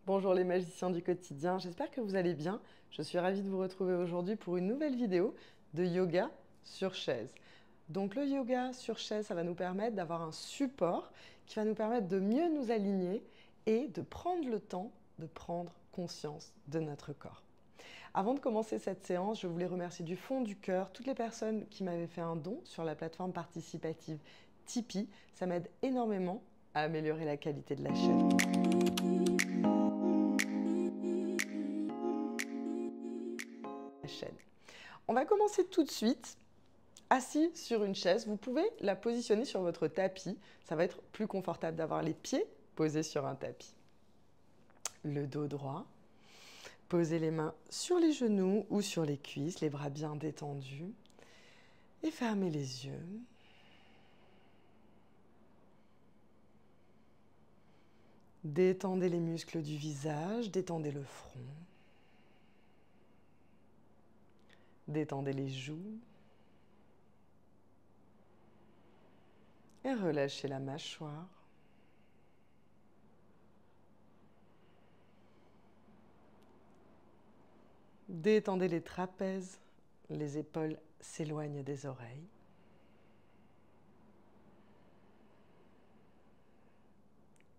Bonjour les magiciens du quotidien, j'espère que vous allez bien. Je suis ravie de vous retrouver aujourd'hui pour une nouvelle vidéo de yoga sur chaise. Donc le yoga sur chaise, ça va nous permettre d'avoir un support qui va nous permettre de mieux nous aligner et de prendre le temps de prendre conscience de notre corps. Avant de commencer cette séance, je voulais remercier du fond du cœur toutes les personnes qui m'avaient fait un don sur la plateforme participative Tipeee. Ça m'aide énormément à améliorer la qualité de la chaîne. On va commencer tout de suite assis sur une chaise. Vous pouvez la positionner sur votre tapis. Ça va être plus confortable d'avoir les pieds posés sur un tapis. Le dos droit. Posez les mains sur les genoux ou sur les cuisses, les bras bien détendus. Et fermez les yeux. Détendez les muscles du visage, détendez le front. Détendez les joues. Et relâchez la mâchoire. Détendez les trapèzes, les épaules s'éloignent des oreilles.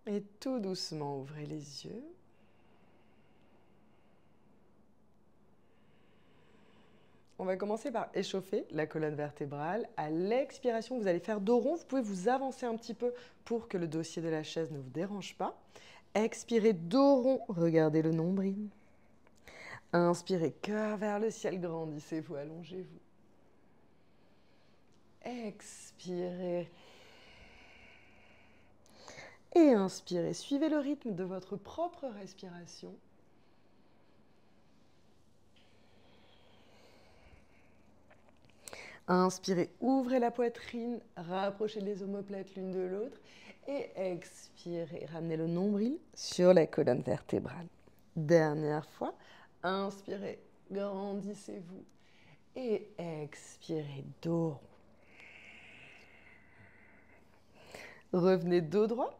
Et tout doucement, ouvrez les yeux. On va commencer par échauffer la colonne vertébrale. À l'expiration, vous allez faire dos rond. Vous pouvez vous avancer un petit peu pour que le dossier de la chaise ne vous dérange pas. Expirez dos rond, regardez le nombril. Inspirez, cœur vers le ciel, grandissez-vous, allongez-vous. Expirez. Et inspirez. Suivez le rythme de votre propre respiration. Inspirez, ouvrez la poitrine, rapprochez les omoplates l'une de l'autre. Et expirez, ramenez le nombril sur la colonne vertébrale. Dernière fois, inspirez, grandissez-vous. Et expirez, dos rond. Revenez dos droit.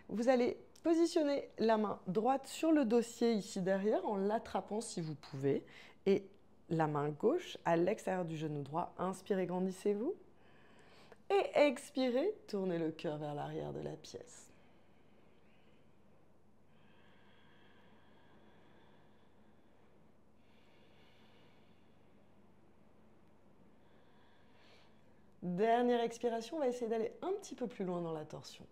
Vous allez positionner la main droite sur le dossier ici derrière en l'attrapant si vous pouvez. Et la main gauche à l'extérieur du genou droit. Inspirez, grandissez-vous. Et expirez, tournez le cœur vers l'arrière de la pièce. Dernière expiration, on va essayer d'aller un petit peu plus loin dans la torsion.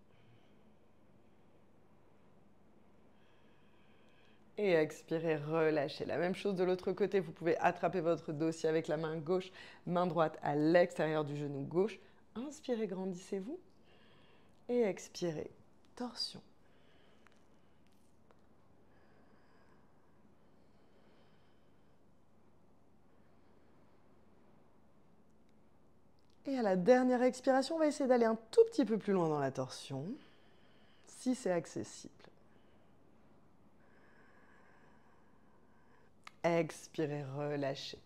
Et expirez, relâchez. La même chose de l'autre côté, vous pouvez attraper votre dossier avec la main gauche, main droite à l'extérieur du genou gauche. Inspirez, grandissez-vous. Et expirez, torsion. Et à la dernière expiration, on va essayer d'aller un tout petit peu plus loin dans la torsion, si c'est accessible. Expirez, relâchez.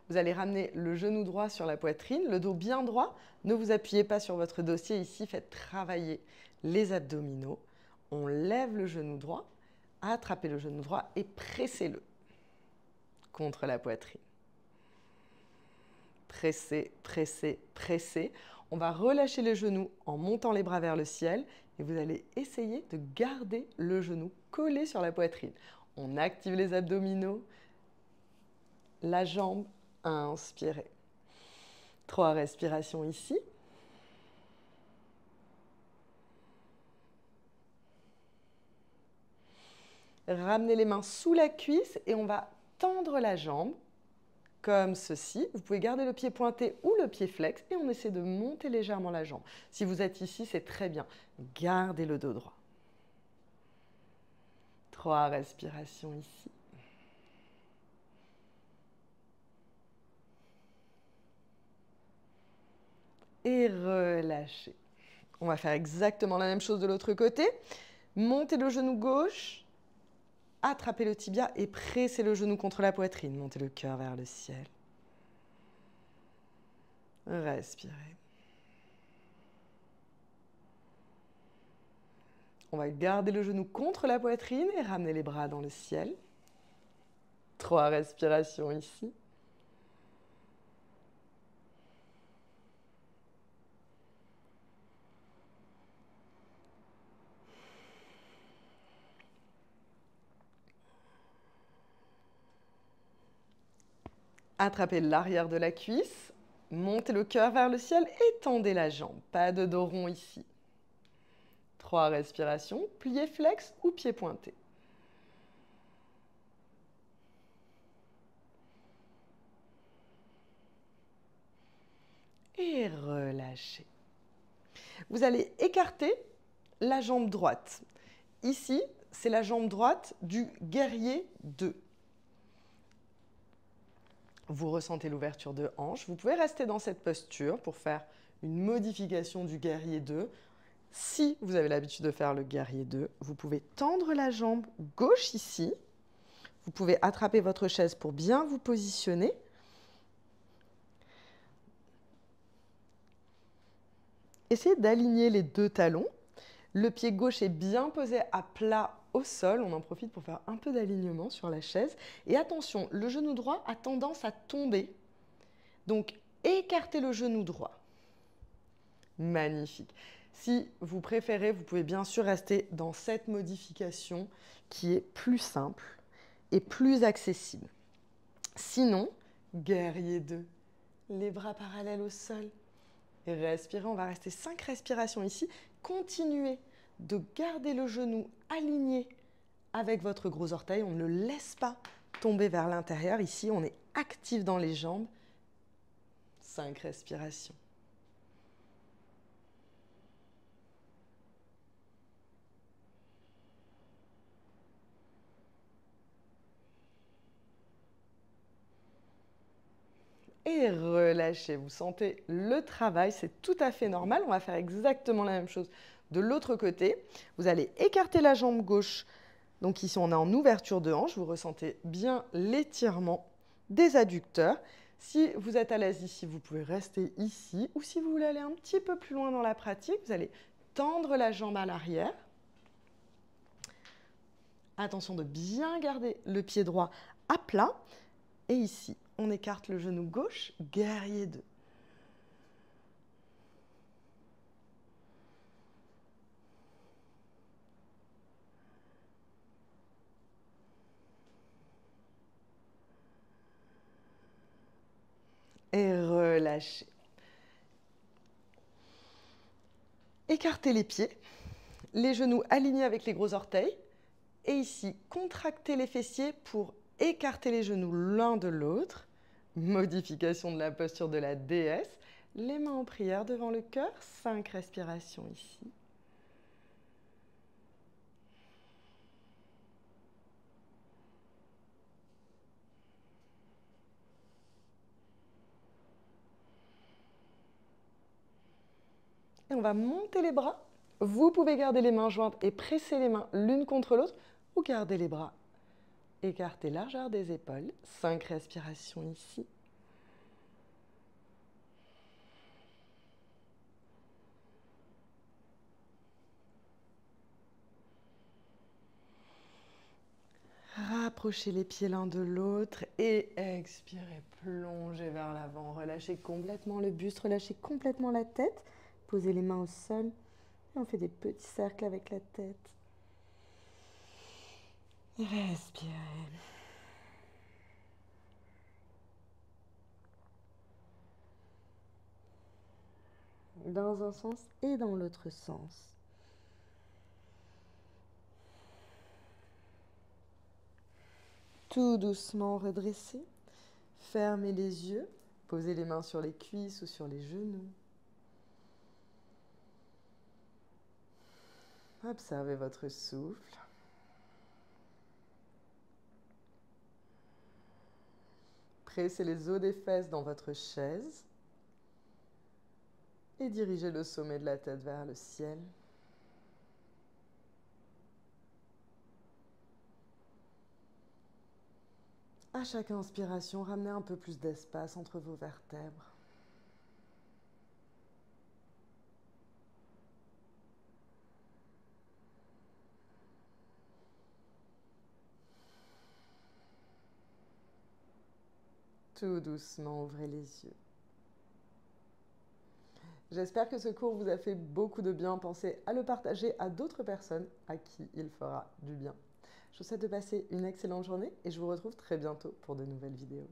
Vous allez ramener le genou droit sur la poitrine, le dos bien droit. Ne vous appuyez pas sur votre dossier ici, faites travailler les abdominaux. On lève le genou droit, attrapez le genou droit et pressez-le contre la poitrine. Pressez, pressez, pressez. On va relâcher les genoux en montant les bras vers le ciel et vous allez essayer de garder le genou collé sur la poitrine. On active les abdominaux, la jambe, inspirez. 3 respirations ici. Ramenez les mains sous la cuisse et on va tendre la jambe comme ceci. Vous pouvez garder le pied pointé ou le pied flex et on essaie de monter légèrement la jambe. Si vous êtes ici, c'est très bien. Gardez le dos droit. 3 respirations ici. Et relâchez. On va faire exactement la même chose de l'autre côté. Montez le genou gauche, attrapez le tibia et pressez le genou contre la poitrine. Montez le cœur vers le ciel. Respirez. On va garder le genou contre la poitrine et ramener les bras dans le ciel. 3 respirations ici. Attrapez l'arrière de la cuisse, montez le cœur vers le ciel et tendez la jambe. Pas de dos rond ici. 3 respirations, plié flex ou pied pointé. Et relâchez. Vous allez écarter la jambe droite. Ici, c'est la jambe droite du guerrier 2. Vous ressentez l'ouverture de hanche. Vous pouvez rester dans cette posture pour faire une modification du guerrier 2. Si vous avez l'habitude de faire le guerrier 2, vous pouvez tendre la jambe gauche ici. Vous pouvez attraper votre chaise pour bien vous positionner. Essayez d'aligner les 2 talons. Le pied gauche est bien posé à plat au sol. On en profite pour faire un peu d'alignement sur la chaise. Et attention, le genou droit a tendance à tomber. Donc, écartez le genou droit. Magnifique. Si vous préférez, vous pouvez bien sûr rester dans cette modification qui est plus simple et plus accessible. Sinon, guerrier 2, les bras parallèles au sol. Et respirez, on va rester 5 respirations ici. Continuez de garder le genou aligné avec votre gros orteil. On ne le laisse pas tomber vers l'intérieur. Ici, on est actif dans les jambes. 5 respirations. Et relâchez. Vous sentez le travail, c'est tout à fait normal. On va faire exactement la même chose de l'autre côté. Vous allez écarter la jambe gauche. Donc ici, on est en ouverture de hanche. Vous ressentez bien l'étirement des adducteurs. Si vous êtes à l'aise ici, vous pouvez rester ici. Ou si vous voulez aller un petit peu plus loin dans la pratique, vous allez tendre la jambe à l'arrière. Attention de bien garder le pied droit à plat. Et ici, on écarte le genou gauche, guerrier 2. Et relâchez. Écartez les pieds, les genoux alignés avec les gros orteils. Et ici, contractez les fessiers pour écarter les genoux l'un de l'autre. Modification de la posture de la déesse. Les mains en prière devant le cœur. 5 respirations ici. Et on va monter les bras. Vous pouvez garder les mains jointes et presser les mains l'une contre l'autre ou garder les bras écartés largeur des épaules. 5 respirations ici. Rapprochez les pieds l'un de l'autre et expirez, plongez vers l'avant. Relâchez complètement le buste, relâchez complètement la tête. Posez les mains au sol et on fait des petits cercles avec la tête. Respirez. Dans un sens et dans l'autre sens. Tout doucement redressez. Fermez les yeux. Posez les mains sur les cuisses ou sur les genoux. Observez votre souffle. Pressez les os des fesses dans votre chaise. Et dirigez le sommet de la tête vers le ciel. À chaque inspiration, ramenez un peu plus d'espace entre vos vertèbres. tout doucement, ouvrez les yeux. J'espère que ce cours vous a fait beaucoup de bien. Pensez à le partager à d'autres personnes à qui il fera du bien. Je vous souhaite de passer une excellente journée et je vous retrouve très bientôt pour de nouvelles vidéos.